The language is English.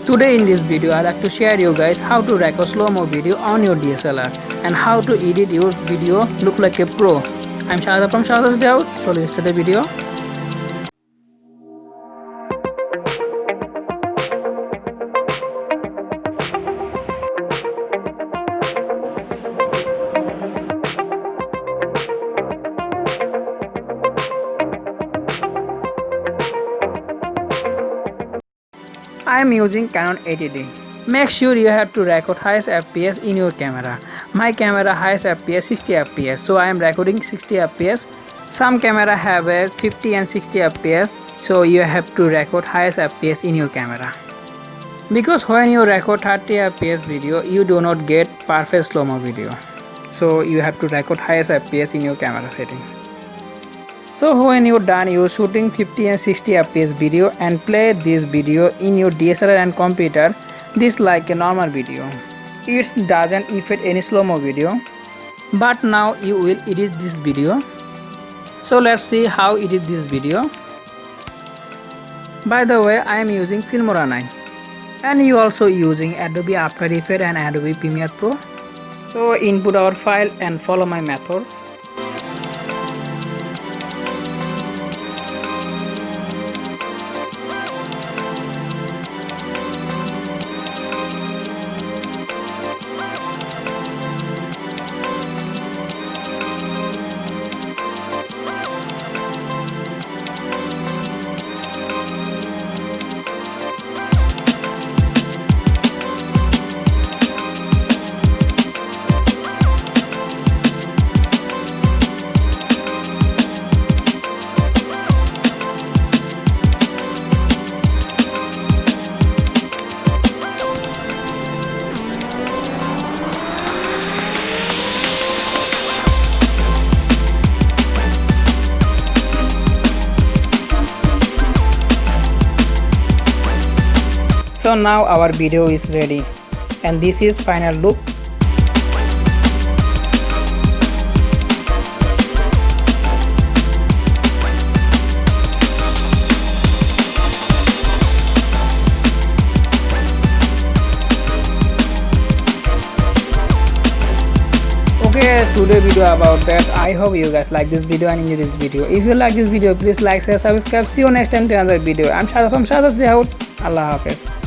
Today in this video I like to share you guys how to record slow-mo video on your DSLR and how to edit your video look like a pro. I'm Shada from SHADAT'S DAYOUT, so let's start the video. I am using Canon 80D. Make sure you have to record highest FPS in your camera. My camera highest FPS 60 FPS, so I am recording 60 FPS. Some camera have a 50 and 60 FPS, so you have to record highest FPS in your camera. Because when you record 30 FPS video, you do not get perfect slow-mo video. So you have to record highest FPS in your camera setting. So when you're done, you're shooting 50 and 60 FPS video and play this video in your DSLR and computer. This like a normal video. It doesn't affect any slow-mo video. But now you will edit this video. So let's see how edit this video. By the way, I am using Filmora9. And you also using Adobe After Effects and Adobe Premiere Pro. So input our file and follow my method. So now our video is ready and this is final look. Okay, today video about that. I hope you guys like this video and enjoy this video. If you like this video, please like, share, subscribe. See you next time to another video. I'm Shada from SHADAT'S DAYOUT. Allah Hafiz.